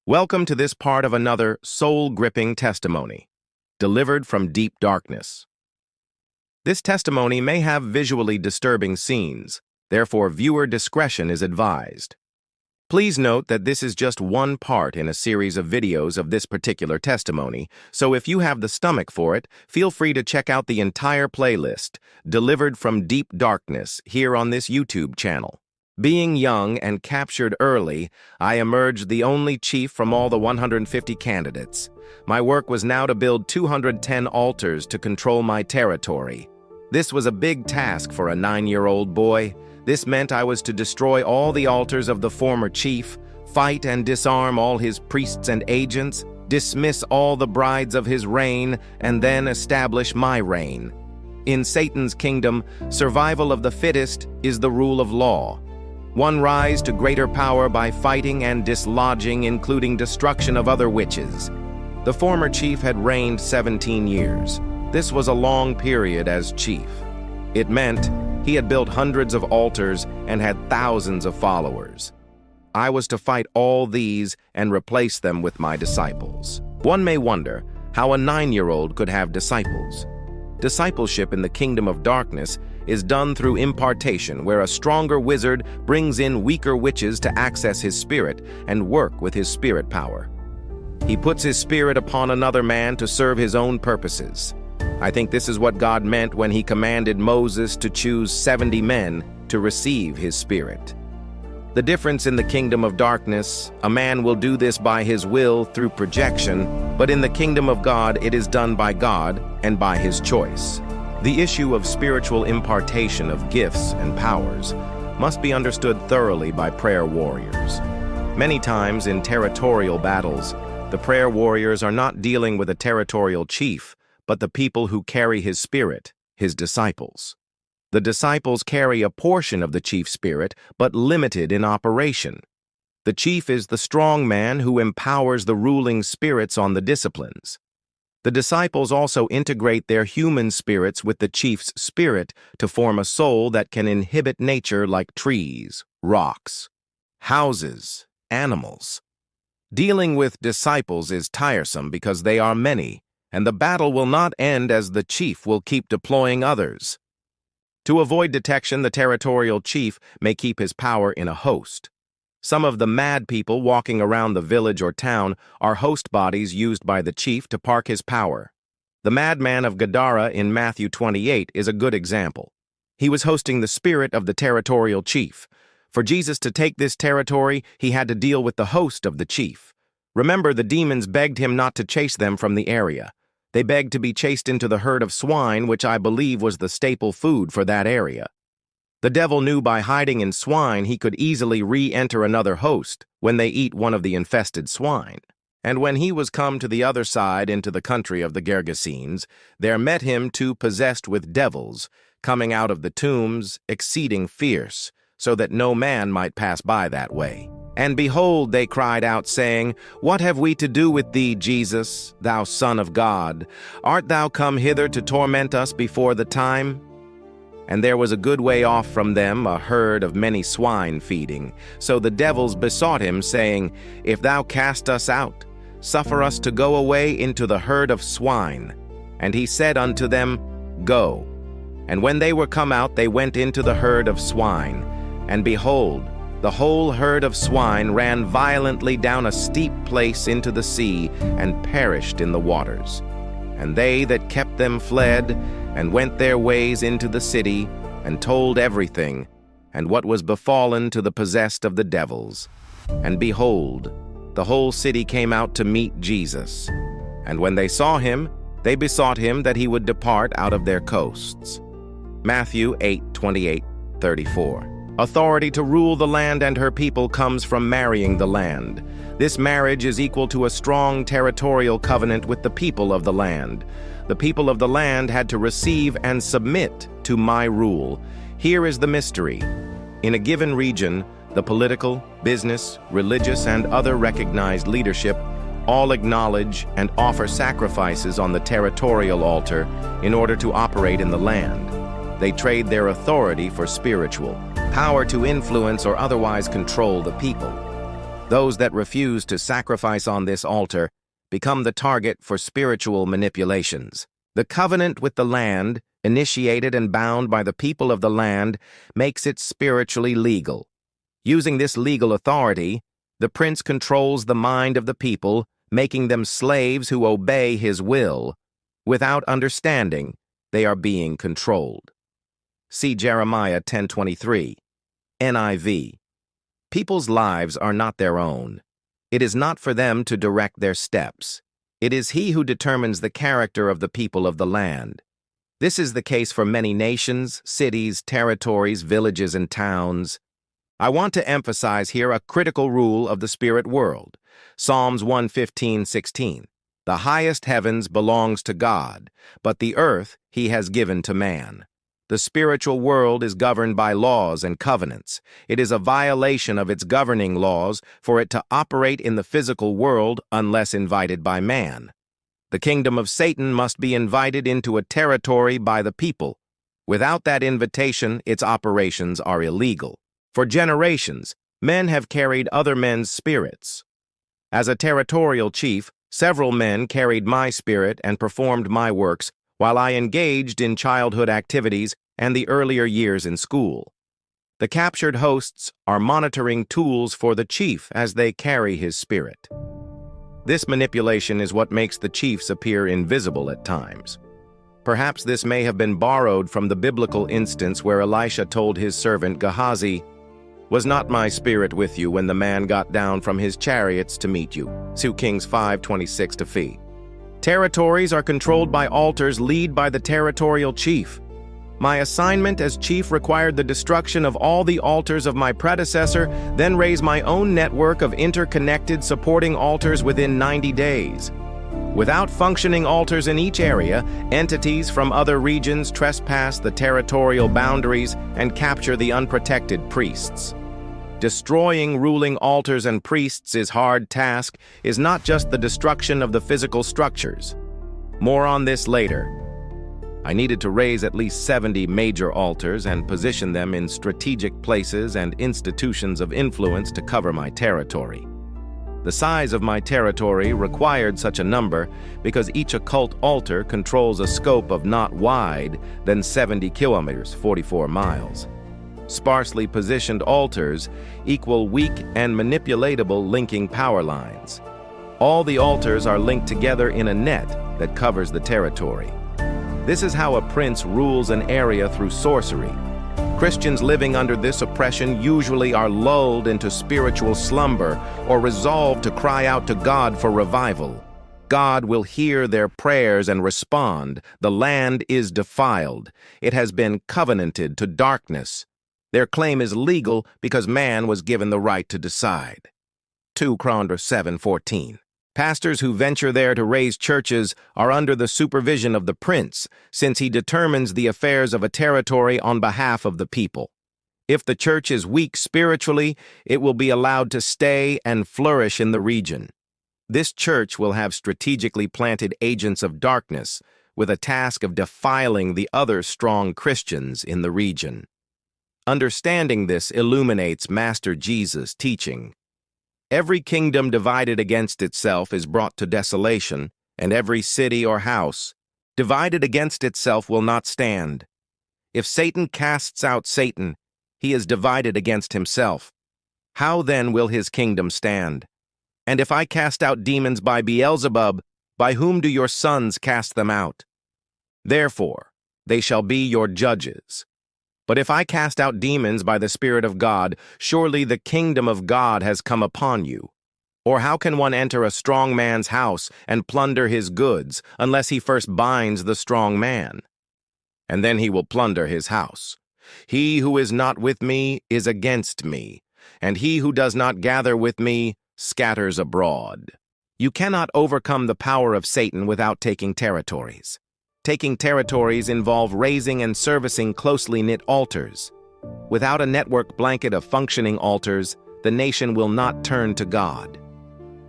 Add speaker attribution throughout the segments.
Speaker 1: Welcome to this part of another soul-gripping testimony, delivered from deep darkness. This testimony may have visually disturbing scenes, therefore viewer discretion is advised. Please note that this is just one part in a series of videos of this particular testimony, so if you have the stomach for it, feel free to check out the entire playlist, Delivered from Deep Darkness, here on this YouTube channel. Being young and captured early, I emerged the only chief from all the 150 candidates. My work was now to build 210 altars to control my territory. This was a big task for a 9-year-old boy. This meant I was to destroy all the altars of the former chief, fight and disarm all his priests and agents, dismiss all the brides of his reign, and then establish my reign. In Satan's kingdom, survival of the fittest is the rule of law. One rise to greater power by fighting and dislodging, including destruction of other witches. The former chief had reigned 17 years. This was a long period as chief. It meant he had built hundreds of altars and had thousands of followers. I was to fight all these and replace them with my disciples. One may wonder how a 9-year-old could have disciples. Discipleship in the kingdom of darkness is done through impartation, where a stronger wizard brings in weaker witches to access his spirit and work with his spirit power. He puts his spirit upon another man to serve his own purposes. I think this is what God meant when he commanded Moses to choose 70 men to receive his spirit. The difference in the kingdom of darkness, a man will do this by his will through projection, but in the kingdom of God it is done by God and by his choice. The issue of spiritual impartation of gifts and powers must be understood thoroughly by prayer warriors. Many times in territorial battles, the prayer warriors are not dealing with a territorial chief, but the people who carry his spirit, his disciples. The disciples carry a portion of the chief's spirit, but limited in operation. The chief is the strong man who empowers the ruling spirits on the disciplines. The disciples also integrate their human spirits with the chief's spirit to form a soul that can inhibit nature like trees, rocks, houses, animals. Dealing with disciples is tiresome because they are many, and the battle will not end as the chief will keep deploying others. To avoid detection, the territorial chief may keep his power in a host. Some of the mad people walking around the village or town are host bodies used by the chief to park his power. The madman of Gadara in Matthew 28 is a good example. He was hosting the spirit of the territorial chief. For Jesus to take this territory, he had to deal with the host of the chief. Remember, the demons begged him not to chase them from the area. They begged to be chased into the herd of swine, which I believe was the staple food for that area. The devil knew by hiding in swine he could easily re-enter another host when they eat one of the infested swine. And when he was come to the other side into the country of the Gergesenes, there met him 2 possessed with devils, coming out of the tombs, exceeding fierce, so that no man might pass by that way. And behold, they cried out, saying, What have we to do with thee, Jesus, thou Son of God? Art thou come hither to torment us before the time? And there was a good way off from them a herd of many swine feeding. So the devils besought him, saying, If thou cast us out, suffer us to go away into the herd of swine. And he said unto them, Go. And when they were come out, they went into the herd of swine. And behold, the whole herd of swine ran violently down a steep place into the sea, and perished in the waters. And they that kept them fled, and went their ways into the city, and told everything, and what was befallen to the possessed of the devils. And behold, the whole city came out to meet Jesus. And when they saw him, they besought him that he would depart out of their coasts. Matthew 8:28-34. Authority to rule the land and her people comes from marrying the land. This marriage is equal to a strong territorial covenant with the people of the land. The people of the land had to receive and submit to my rule. Here is the mystery. In a given region, the political, business, religious, and other recognized leadership all acknowledge and offer sacrifices on the territorial altar in order to operate in the land. They trade their authority for spiritual power to influence or otherwise control the people. Those that refuse to sacrifice on this altar become the target for spiritual manipulations. The covenant with the land, initiated and bound by the people of the land, makes it spiritually legal. Using this legal authority, the prince controls the mind of the people, making them slaves who obey his will. Without understanding, they are being controlled. See Jeremiah 10:23. NIV. People's lives are not their own. It is not for them to direct their steps. It is he who determines the character of the people of the land. This is the case for many nations, cities, territories, villages, and towns. I want to emphasize here a critical rule of the spirit world. Psalms 115:16. The highest heavens belongs to God, but the earth he has given to man. The spiritual world is governed by laws and covenants. It is a violation of its governing laws for it to operate in the physical world unless invited by man. The kingdom of Satan must be invited into a territory by the people. Without that invitation, its operations are illegal. For generations, men have carried other men's spirits. As a territorial chief, several men carried my spirit and performed my works while I engaged in childhood activities and the earlier years in school. The captured hosts are monitoring tools for the chief as they carry his spirit. This manipulation is what makes the chiefs appear invisible at times. Perhaps this may have been borrowed from the biblical instance where Elisha told his servant Gehazi, "Was not my spirit with you when the man got down from his chariots to meet you?" 2 Kings 5:26-5. Territories are controlled by altars led by the territorial chief. My assignment as chief required the destruction of all the altars of my predecessor, then raise my own network of interconnected supporting altars within 90 days. Without functioning altars in each area, entities from other regions trespass the territorial boundaries and capture the unprotected priests. Destroying ruling altars and priests is hard task, is not just the destruction of the physical structures. More on this later. I needed to raise at least 70 major altars and position them in strategic places and institutions of influence to cover my territory. The size of my territory required such a number because each occult altar controls a scope of not wide than 70 kilometers, 44 miles. Sparsely positioned altars equal weak and manipulatable linking power lines. All the altars are linked together in a net that covers the territory. This is how a prince rules an area through sorcery. Christians living under this oppression usually are lulled into spiritual slumber or resolved to cry out to God for revival. God will hear their prayers and respond. The land is defiled. It has been covenanted to darkness. Their claim is legal because man was given the right to decide. 2 Chronicles 7:14. Pastors who venture there to raise churches are under the supervision of the prince, since he determines the affairs of a territory on behalf of the people. If the church is weak spiritually, it will be allowed to stay and flourish in the region. This church will have strategically planted agents of darkness with a task of defiling the other strong Christians in the region. Understanding this illuminates Master Jesus' teaching. Every kingdom divided against itself is brought to desolation, and every city or house divided against itself will not stand. If Satan casts out Satan, he is divided against himself. How then will his kingdom stand? And if I cast out demons by Beelzebub, by whom do your sons cast them out? Therefore, they shall be your judges. But if I cast out demons by the Spirit of God, surely the kingdom of God has come upon you. Or how can one enter a strong man's house and plunder his goods unless he first binds the strong man? And then he will plunder his house. He who is not with me is against me, and he who does not gather with me scatters abroad. You cannot overcome the power of Satan without taking territories. Taking territories involve raising and servicing closely knit altars. Without a network blanket of functioning altars, the nation will not turn to God.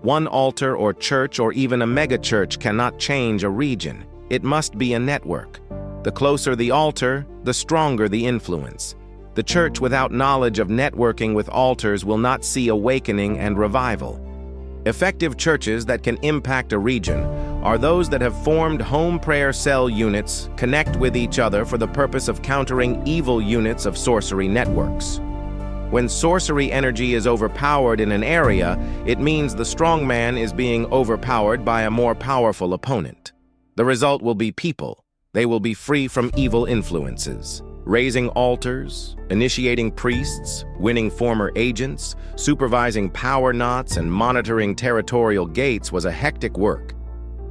Speaker 1: One altar or church or even a megachurch cannot change a region. It must be a network. The closer the altar, the stronger the influence. The church without knowledge of networking with altars will not see awakening and revival. Effective churches that can impact a region are those that have formed home prayer cell units, connect with each other for the purpose of countering evil units of sorcery networks. When sorcery energy is overpowered in an area, it means the strong man is being overpowered by a more powerful opponent. The result will be people. They will be free from evil influences. Raising altars, initiating priests, winning former agents, supervising power knots, and monitoring territorial gates was a hectic work.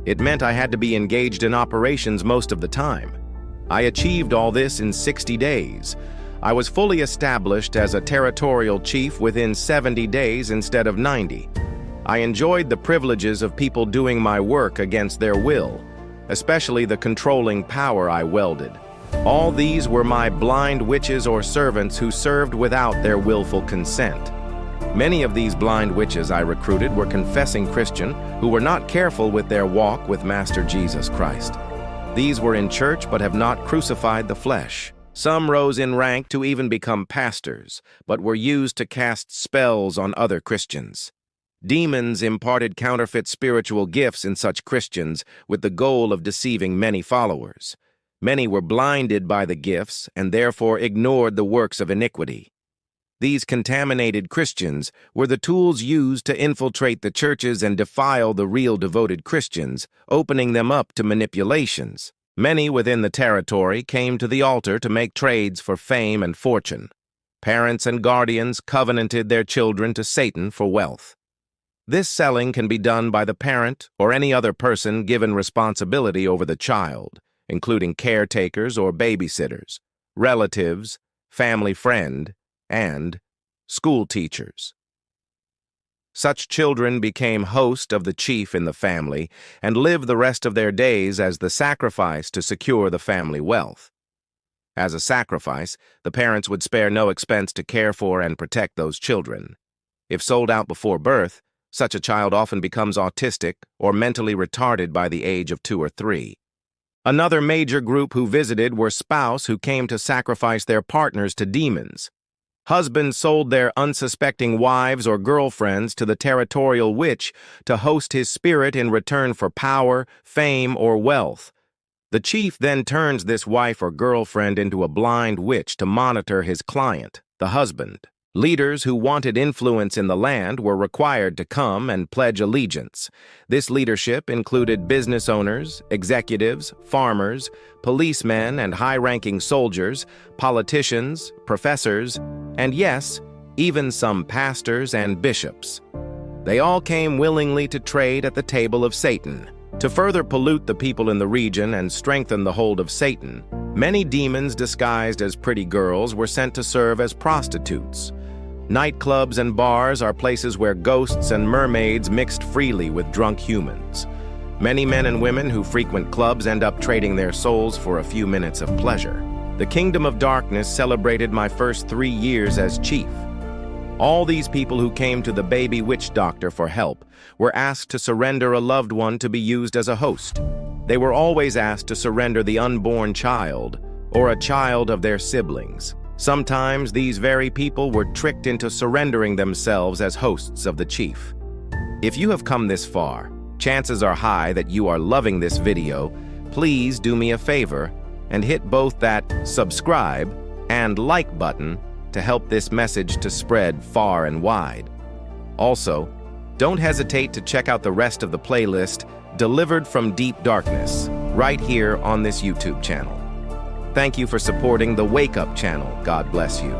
Speaker 1: It meant I had to be engaged in operations most of the time. I achieved all this in 60 days. I was fully established as a territorial chief within 70 days instead of 90. I enjoyed the privileges of people doing my work against their will, especially the controlling power I wielded. All these were my blind witches or servants who served without their willful consent. Many of these blind witches I recruited were confessing Christian who were not careful with their walk with Master Jesus Christ. These were in church but have not crucified the flesh. Some rose in rank to even become pastors, but were used to cast spells on other Christians. Demons imparted counterfeit spiritual gifts in such Christians with the goal of deceiving many followers. Many were blinded by the gifts and therefore ignored the works of iniquity. These contaminated Christians were the tools used to infiltrate the churches and defile the real devoted Christians, opening them up to manipulations. Many within the territory came to the altar to make trades for fame and fortune. Parents and guardians covenanted their children to Satan for wealth. This selling can be done by the parent or any other person given responsibility over the child, including caretakers or babysitters, relatives, family friend, and school teachers. Such children became host of the chief in the family and lived the rest of their days as the sacrifice to secure the family wealth. As a sacrifice, the parents would spare no expense to care for and protect those children. If sold out before birth, such a child often becomes autistic or mentally retarded by the age of 2 or 3. Another major group who visited were spouses who came to sacrifice their partners to demons. Husbands sold their unsuspecting wives or girlfriends to the territorial witch to host his spirit in return for power, fame, or wealth. The chief then turns this wife or girlfriend into a blind witch to monitor his client, the husband. Leaders who wanted influence in the land were required to come and pledge allegiance. This leadership included business owners, executives, farmers, policemen and high-ranking soldiers, politicians, professors, and yes, even some pastors and bishops. They all came willingly to trade at the table of Satan. To further pollute the people in the region and strengthen the hold of Satan, many demons disguised as pretty girls were sent to serve as prostitutes. Nightclubs and bars are places where ghosts and mermaids mixed freely with drunk humans. Many men and women who frequent clubs end up trading their souls for a few minutes of pleasure. The Kingdom of Darkness celebrated my first 3 years as chief. All these people who came to the baby witch doctor for help were asked to surrender a loved one to be used as a host. They were always asked to surrender the unborn child or a child of their siblings. Sometimes these very people were tricked into surrendering themselves as hosts of the chief. If you have come this far, chances are high that you are loving this video. Please do me a favor and hit both that subscribe and like button to help this message to spread far and wide. Also, don't hesitate to check out the rest of the playlist Delivered from Deep Darkness right here on this YouTube channel. Thank you for supporting the Wake Up channel. God bless you.